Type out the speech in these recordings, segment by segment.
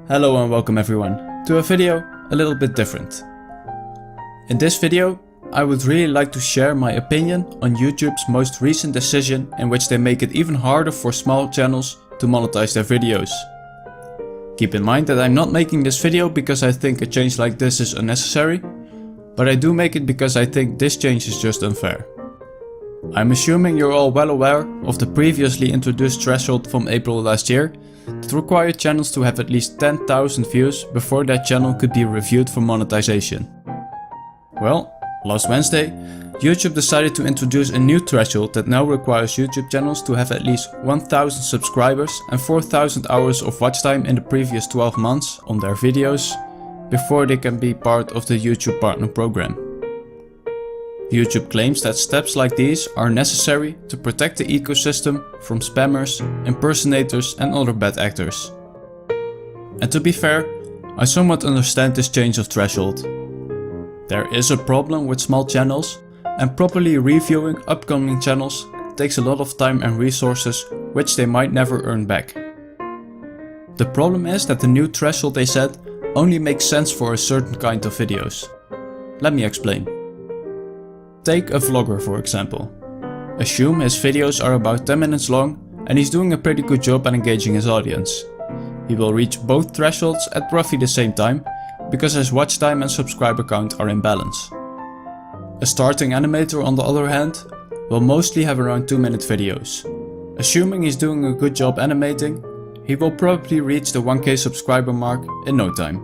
Hello and welcome everyone to a video a little bit different. In this video I would really like to share my opinion on YouTube's most recent decision in which they make it even harder for small channels to monetize their videos. Keep in mind that I'm not making this video because I think a change like this is unnecessary, but I do make it because I think this change is just unfair. I'm assuming you're all well aware of the previously introduced threshold from April last year that required channels to have at least 10,000 views before that channel could be reviewed for monetization. Well, last Wednesday, YouTube decided to introduce a new threshold that now requires YouTube channels to have at least 1,000 subscribers and 4,000 hours of watch time in the previous 12 months on their videos before they can be part of the YouTube Partner Program. YouTube claims that steps like these are necessary to protect the ecosystem from spammers, impersonators and other bad actors. And to be fair, I somewhat understand this change of threshold. There is a problem with small channels, and properly reviewing upcoming channels takes a lot of time and resources which they might never earn back. The problem is that the new threshold they set only makes sense for a certain kind of videos. Let me explain. Take a vlogger for example. Assume his videos are about 10 minutes long and he's doing a pretty good job at engaging his audience. He will reach both thresholds at roughly the same time because his watch time and subscriber count are in balance. A starting animator on the other hand will mostly have around 2-minute videos. Assuming he's doing a good job animating, he will probably reach the 1k subscriber mark in no time.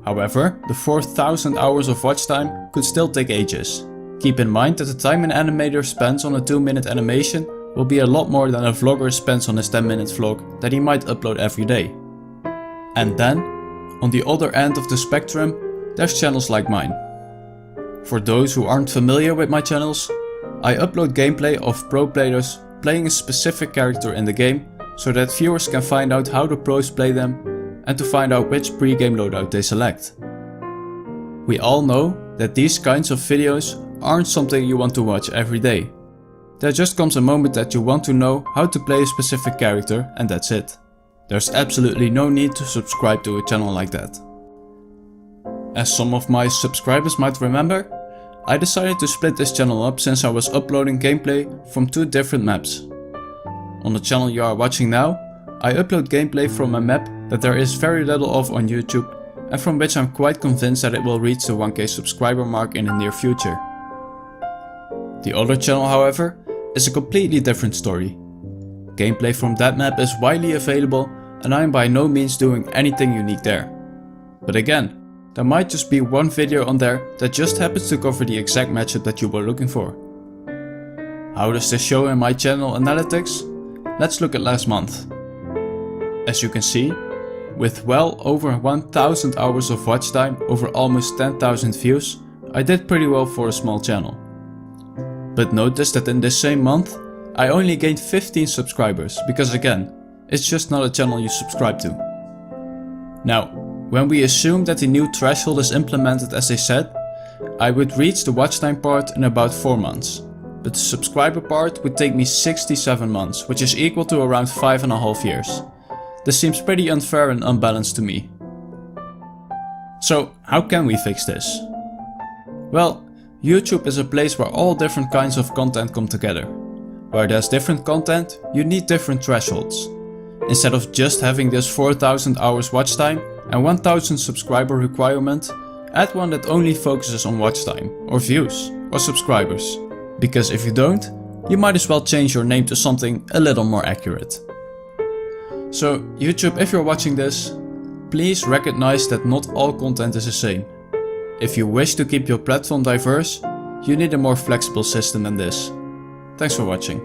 However, the 4,000 hours of watch time could still take ages. Keep in mind that the time an animator spends on a 2-minute animation will be a lot more than a vlogger spends on his 10-minute vlog that he might upload every day. And then, on the other end of the spectrum, there's channels like mine. For those who aren't familiar with my channels, I upload gameplay of pro players playing a specific character in the game so that viewers can find out how the pros play them and to find out which pre-game loadout they select. We all know that these kinds of videos aren't something you want to watch every day. There just comes a moment that you want to know how to play a specific character and that's it. There's absolutely no need to subscribe to a channel like that. As some of my subscribers might remember, I decided to split this channel up since I was uploading gameplay from 2 different maps. On the channel you are watching now, I upload gameplay from a map that there is very little of on YouTube and from which I'm quite convinced that it will reach the 1k subscriber mark in the near future. The other channel, however, is a completely different story. Gameplay from that map is widely available and I am by no means doing anything unique there. But again, there might just be one video on there that just happens to cover the exact matchup that you were looking for. How does this show in my channel analytics? Let's look at last month. As you can see, with well over 1,000 hours of watch time over almost 10,000 views, I did pretty well for a small channel. But notice that in this same month, I only gained 15 subscribers because again, it's just not a channel you subscribe to. Now, when we assume that the new threshold is implemented as they said, I would reach the watch time part in about 4 months. But the subscriber part would take me 67 months, which is equal to around 5.5 years. This seems pretty unfair and unbalanced to me. So, how can we fix this? Well, YouTube is a place where all different kinds of content come together. Where there's different content, you need different thresholds. Instead of just having this 4,000 hours watch time and 1,000 subscriber requirement, add one that only focuses on watch time, or views, or subscribers. Because if you don't, you might as well change your name to something a little more accurate. So YouTube, if you're watching this, please recognize that not all content is the same. If you wish to keep your platform diverse, you need a more flexible system than this. Thanks for watching.